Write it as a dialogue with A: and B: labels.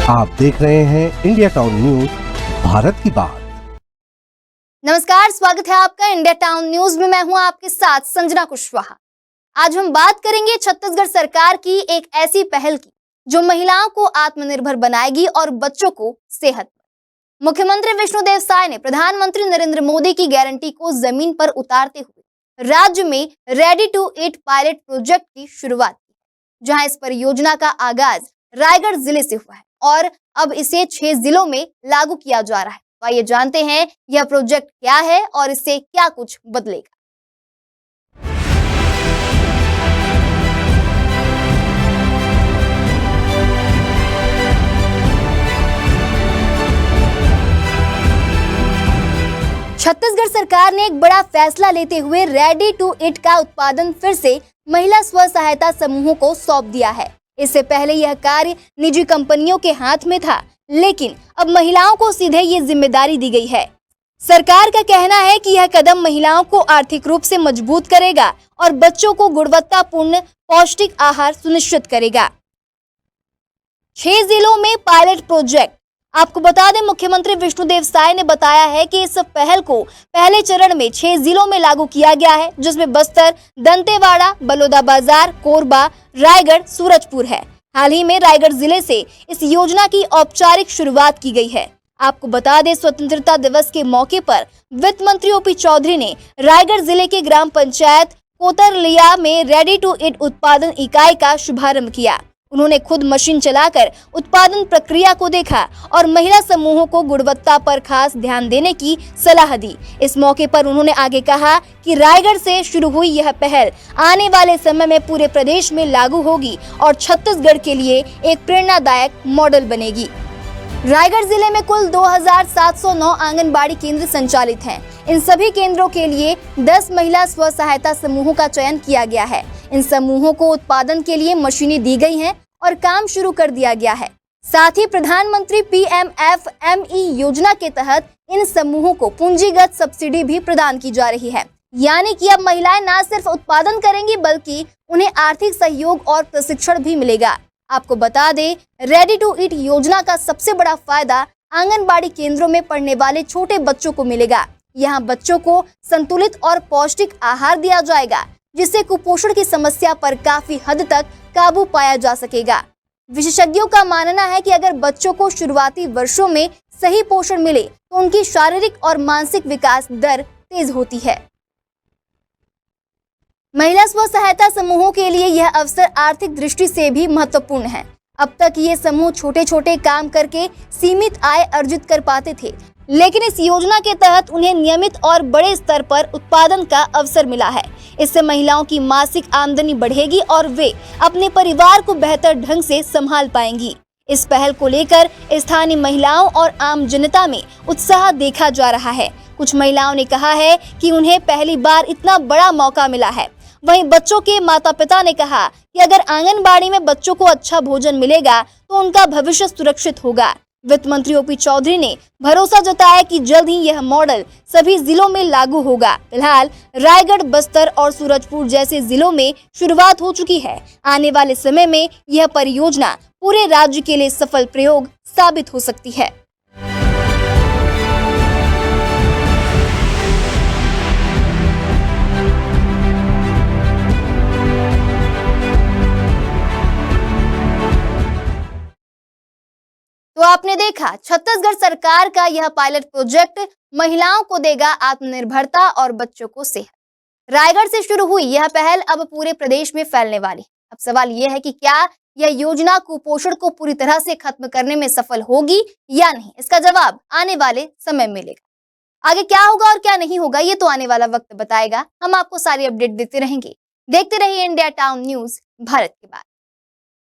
A: आप देख रहे हैं इंडिया टाउन न्यूज, भारत की बात।
B: नमस्कार, स्वागत है आपका इंडिया टाउन न्यूज में। मैं हूं आपके साथ संजना कुशवाहा। आज हम बात करेंगे छत्तीसगढ़ सरकार की एक ऐसी पहल की जो महिलाओं को आत्मनिर्भर बनाएगी और बच्चों को सेहत। मुख्यमंत्री विष्णुदेव साय ने प्रधानमंत्री नरेंद्र मोदी की गारंटी को जमीन पर उतारते हुए राज्य में ready to eat pilot project की शुरुआत की, जहां इस परियोजना का आगाज रायगढ़ जिले से हुआ है और अब इसे 6 जिलों में लागू किया जा रहा है। तो आइए जानते हैं यह प्रोजेक्ट क्या है और इससे क्या कुछ बदलेगा। छत्तीसगढ़ सरकार ने एक बड़ा फैसला लेते हुए रेडी टू ईट का उत्पादन फिर से महिला स्व सहायता समूहों को सौंप दिया है। इससे पहले यह कार्य निजी कंपनियों के हाथ में था, लेकिन अब महिलाओं को सीधे ये जिम्मेदारी दी गई है। सरकार का कहना है कि यह कदम महिलाओं को आर्थिक रूप से मजबूत करेगा और बच्चों को गुणवत्तापूर्ण पौष्टिक आहार सुनिश्चित करेगा। 6 जिलों में पायलट प्रोजेक्ट। आपको बता दें, मुख्यमंत्री विष्णुदेव साय ने बताया है कि इस पहल को पहले चरण में 6 जिलों में लागू किया गया है, जिसमें बस्तर, दंतेवाड़ा, बलौदाबाजार, कोरबा, रायगढ़, सूरजपुर है। हाल ही में रायगढ़ जिले से इस योजना की औपचारिक शुरुआत की गई है। आपको बता दें, स्वतंत्रता दिवस के मौके पर वित्त मंत्री ओपी चौधरी ने रायगढ़ जिले के ग्राम पंचायत कोतरलिया में रेडी टू ईट उत्पादन इकाई का शुभारंभ किया। उन्होंने खुद मशीन चलाकर उत्पादन प्रक्रिया को देखा और महिला समूहों को गुणवत्ता पर खास ध्यान देने की सलाह दी। इस मौके पर उन्होंने आगे कहा कि रायगढ़ से शुरू हुई यह पहल आने वाले समय में पूरे प्रदेश में लागू होगी और छत्तीसगढ़ के लिए एक प्रेरणादायक मॉडल बनेगी। रायगढ़ जिले में कुल 2709 आंगनबाड़ी केंद्र संचालित हैं। इन सभी केंद्रों के लिए 10 महिला स्व सहायता समूहों का चयन किया गया है। इन समूहों को उत्पादन के लिए मशीनें दी गई हैं और काम शुरू कर दिया गया है। साथ ही प्रधानमंत्री PMFME योजना के तहत इन समूहों को पूंजीगत सब्सिडी भी प्रदान की जा रही है। यानी कि अब महिलाएं न सिर्फ उत्पादन करेंगी बल्कि उन्हें आर्थिक सहयोग और प्रशिक्षण भी मिलेगा। आपको बता दें, रेडी टू ईट योजना का सबसे बड़ा फायदा आंगनबाड़ी केंद्रों में पढ़ने वाले छोटे बच्चों को मिलेगा। यहाँ बच्चों को संतुलित और पौष्टिक आहार दिया जाएगा, जिससे कुपोषण की समस्या पर काफी हद तक काबू पाया जा सकेगा। विशेषज्ञों का मानना है कि अगर बच्चों को शुरुआती वर्षों में सही पोषण मिले तो उनकी शारीरिक और मानसिक विकास दर तेज होती है। महिला स्व सहायता समूहों के लिए यह अवसर आर्थिक दृष्टि से भी महत्वपूर्ण है। अब तक ये समूह छोटे छोटे काम करके सीमित आय अर्जित कर पाते थे, लेकिन इस योजना के तहत उन्हें नियमित और बड़े स्तर पर उत्पादन का अवसर मिला है। इससे महिलाओं की मासिक आमदनी बढ़ेगी और वे अपने परिवार को बेहतर ढंग से संभाल पाएंगी। इस पहल को लेकर स्थानीय महिलाओं और आम जनता में उत्साह देखा जा रहा है। कुछ महिलाओं ने कहा है कि उन्हें पहली बार इतना बड़ा मौका मिला है। वहीं बच्चों के माता पिता ने कहा कि अगर आंगनबाड़ी में बच्चों को अच्छा भोजन मिलेगा तो उनका भविष्य सुरक्षित होगा। वित्त मंत्री ओपी चौधरी ने भरोसा जताया कि जल्द ही यह मॉडल सभी जिलों में लागू होगा। फिलहाल रायगढ़, बस्तर और सूरजपुर जैसे जिलों में शुरुआत हो चुकी है। आने वाले समय में यह परियोजना पूरे राज्य के लिए सफल प्रयोग साबित हो सकती है। तो आपने देखा, छत्तीसगढ़ सरकार का यह पायलट प्रोजेक्ट महिलाओं को देगा आत्मनिर्भरता और बच्चों को सेहत। रायगढ़ से शुरू हुई यह पहल अब पूरे प्रदेश में फैलने वाली है। अब सवाल यह है कि क्या यह योजना कुपोषण को पूरी तरह से खत्म करने में सफल होगी या नहीं। इसका जवाब आने वाले समय में मिलेगा। आगे क्या होगा और क्या नहीं होगा, ये तो आने वाला वक्त बताएगा। हम आपको सारी अपडेट देते रहेंगे। देखते रहिए इंडिया टाउन न्यूज, भारत की बात।